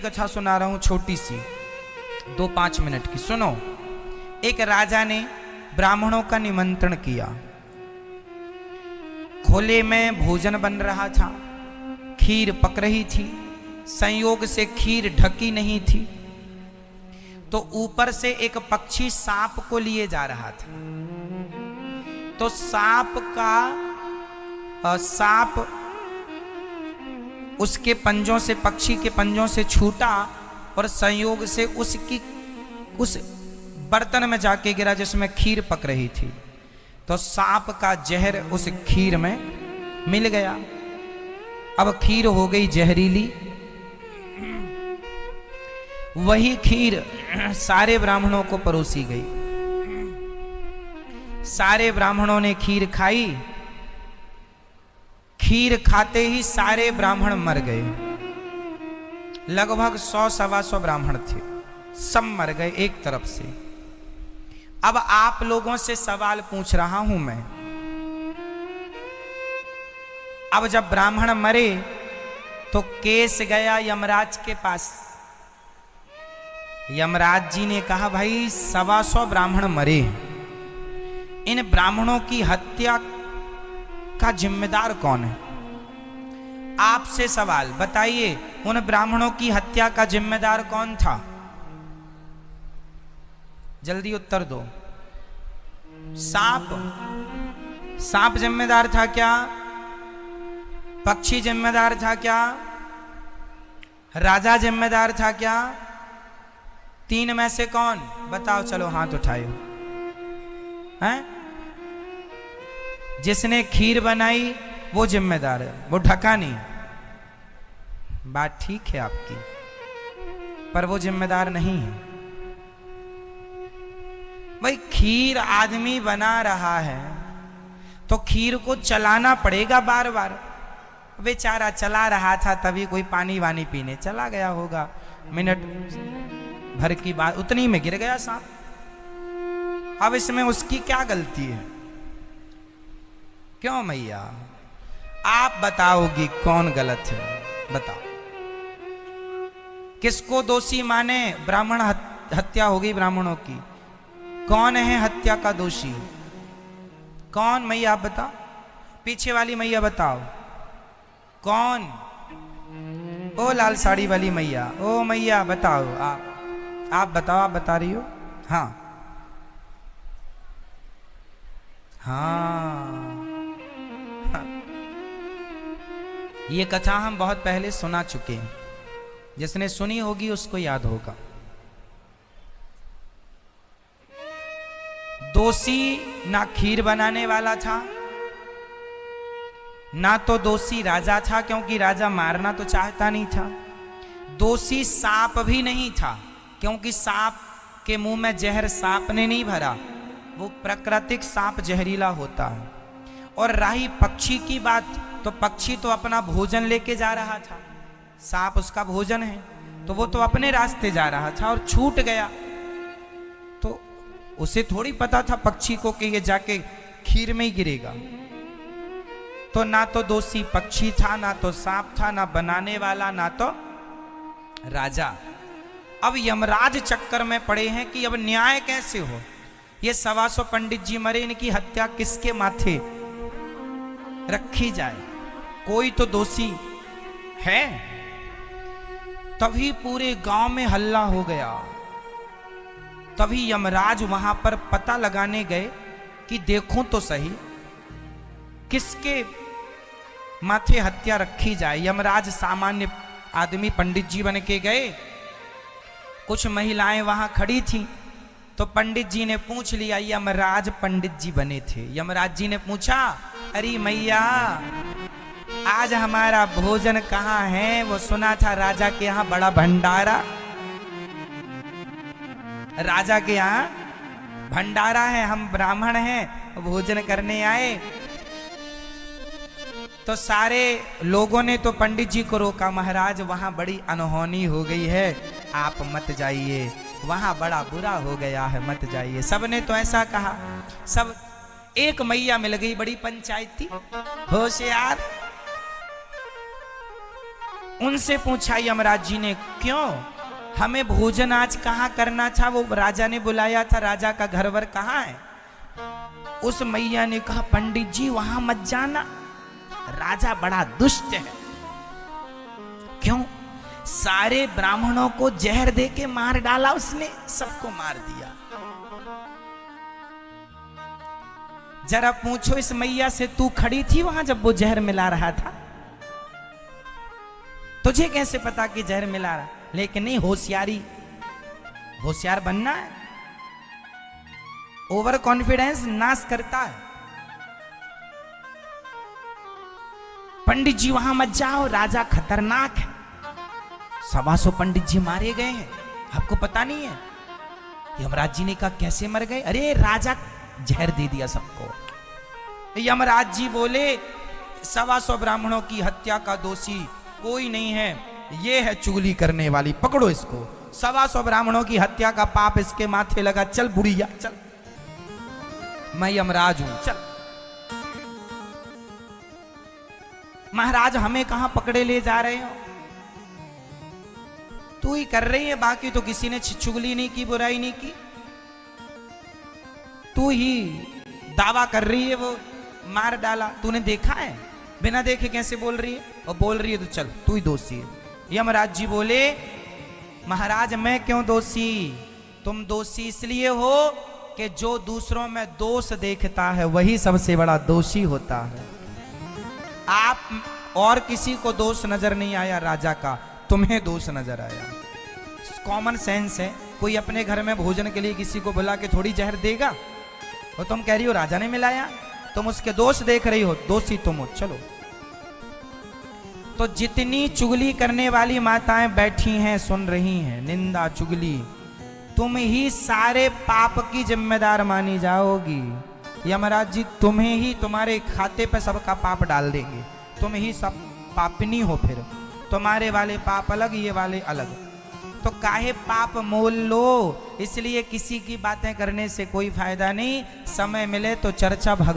कथा सुना रहा हूं छोटी सी 2-5 मिनट की। सुनो। एक राजा ने ब्राह्मणों का निमंत्रण किया। खोले में भोजन बन रहा था, खीर पक रही थी। संयोग से खीर ढकी नहीं थी तो ऊपर से एक पक्षी सांप को लिए जा रहा था। तो सांप उसके पंजों से, पक्षी के पंजों से छूटा और संयोग से उस बर्तन में जाके गिरा जिसमें खीर पक रही थी। तो सांप का जहर उस खीर में मिल गया। अब खीर हो गई जहरीली। वही खीर सारे ब्राह्मणों को परोसी गई। सारे ब्राह्मणों ने खीर खाई। खीर खाते ही सारे ब्राह्मण मर गए। लगभग 100-125 ब्राह्मण थे, सब मर गए एक तरफ से। अब आप लोगों से सवाल पूछ रहा हूं मैं। अब जब ब्राह्मण मरे तो केस गया यमराज के पास। यमराज जी ने कहा, भाई 125 ब्राह्मण मरे, इन ब्राह्मणों की हत्या का जिम्मेदार कौन है? आपसे सवाल, बताइए उन ब्राह्मणों की हत्या का जिम्मेदार कौन था? जल्दी उत्तर दो। सांप जिम्मेदार था क्या? पक्षी जिम्मेदार था क्या? राजा जिम्मेदार था क्या? तीन में से कौन? बताओ, चलो हाथ उठाओ। हैं? जिसने खीर बनाई वो जिम्मेदार है, वो ढका नहीं। बात ठीक है आपकी, पर वो जिम्मेदार नहीं है। भाई खीर आदमी बना रहा है तो खीर को चलाना पड़ेगा बार बार। बेचारा चला रहा था, तभी कोई पानी वानी पीने चला गया होगा, मिनट भर की बात, उतनी में गिर गया सांप। अब इसमें उसकी क्या गलती है? क्यों मैया? आप बताओगी कौन गलत है? बताओ, किसको दोषी माने? ब्राह्मण हत्या हो गई ब्राह्मणों की। कौन है हत्या का दोषी? कौन? मैया आप बताओ, पीछे वाली मैया बताओ कौन? ओ लाल साड़ी वाली मैया, ओ मैया बताओ। आप बताओ, आप बता रही हो? हाँ हाँ, ये कथा हम बहुत पहले सुना चुके हैं। जिसने सुनी होगी उसको याद होगा। दोषी ना खीर बनाने वाला था, ना तो दोषी राजा था, क्योंकि राजा मारना तो चाहता नहीं था। दोषी सांप भी नहीं था, क्योंकि सांप के मुंह में जहर सांप ने नहीं भरा, वो प्राकृतिक सांप जहरीला होता है। और रही पक्षी की बात, तो पक्षी तो अपना भोजन लेके जा रहा था, सांप उसका भोजन है, तो वो तो अपने रास्ते जा रहा था और छूट गया। तो उसे थोड़ी पता था पक्षी को कि ये जाके खीर में ही गिरेगा। तो ना तो दोषी पक्षी था, ना तो सांप था, ना बनाने वाला, ना तो राजा। अब यमराज चक्कर में पड़े हैं कि अब न्याय कैसे हो। ये 125 पंडित जी मरे, इनकी हत्या किसके माथे रखी जाए? कोई तो दोषी है। तभी पूरे गांव में हल्ला हो गया। तभी यमराज वहां पर पता लगाने गए कि देखूं तो सही किसके माथे हत्या रखी जाए। यमराज सामान्य आदमी पंडित जी बन के गए। कुछ महिलाएं वहां खड़ी थी, तो पंडित जी ने पूछ लिया। यमराज पंडित जी बने थे। यमराज जी ने पूछा, अरे मैया आज हमारा भोजन कहाँ है? वो सुना था राजा के यहाँ बड़ा भंडारा, राजा के यहाँ भंडारा है, हम ब्राह्मण हैं, भोजन करने आए। तो सारे लोगों ने तो पंडित जी को रोका, महाराज वहां बड़ी अनहोनी हो गई है, आप मत जाइए, वहां बड़ा बुरा हो गया है, मत जाइए। सबने तो ऐसा कहा। सब एक मैया मिल गई, बड़ी पंचायती, होशियार, उनसे पूछा यमराज जी ने, क्यों, हमें भोजन आज कहाँ करना था, वो राजा ने बुलाया था, राजा का घरवर कहाँ है। उस मैया ने कहा, पंडित जी वहां मत जाना, राजा बड़ा दुष्ट है। क्यों, सारे ब्राह्मणों को जहर दे के मार डाला उसने, सबको मार दिया। जरा पूछो इस मैया से, तू खड़ी थी वहां जब वो जहर मिला रहा था, तुझे कैसे पता कि जहर मिला रहा। लेकिन नहीं, होशियार बनना है। ओवर कॉन्फिडेंस नाश करता है। पंडित जी वहां मत जाओ, राजा खतरनाक है। 125 पंडित जी मारे गए हैं, आपको पता नहीं है। यमराज जी ने कहा, कैसे मर गए। अरे राजा जहर दे दिया सबको। यमराज जी बोले, 125 ब्राह्मणों की हत्या का दोषी कोई नहीं है, ये है चुगली करने वाली, पकड़ो इसको। 125 ब्राह्मणों की हत्या का पाप इसके माथे लगा, चल बुढ़िया चल, मैं यमराज हूं, चल। महाराज हमें कहां पकड़े ले जा रहे हो, तू ही कर रही है, बाकी तो किसी ने चुगली नहीं की, बुराई नहीं की, तू ही दावा कर रही है, वो मार डाला, तूने देखा है, बिना देखे कैसे बोल रही है, और बोल रही है तो चल तू ही दोषी है। यमराज जी बोले, महाराज मैं क्यों दोषी, तुम दोषी इसलिए हो कि जो दूसरों में दोष देखता है वही सबसे बड़ा दोषी होता है। आप और किसी को दोष नजर नहीं आया राजा का, तुम्हें दोष नजर आया। कॉमन सेंस है, कोई अपने घर में भोजन के लिए किसी को बुला के थोड़ी जहर देगा, और तुम कह रही हो राजा ने मिलाया, तुम उसके दोष देख रही हो, दोषी तुम हो। चलो, तो जितनी चुगली करने वाली माताएं बैठी हैं, सुन रही हैं, निंदा चुगली, तुम ही सारे पाप की जिम्मेदार मानी जाओगी। यमराज जी तुम्हें ही, तुम्हारे खाते पे सबका पाप डाल देंगे, तुम ही सब पापिनी हो, फिर तुम्हारे वाले पाप अलग, ये वाले अलग, तो काहे पाप मोल लो। इसलिए किसी की बातें करने से कोई फायदा नहीं, समय मिले तो चर्चा भगवान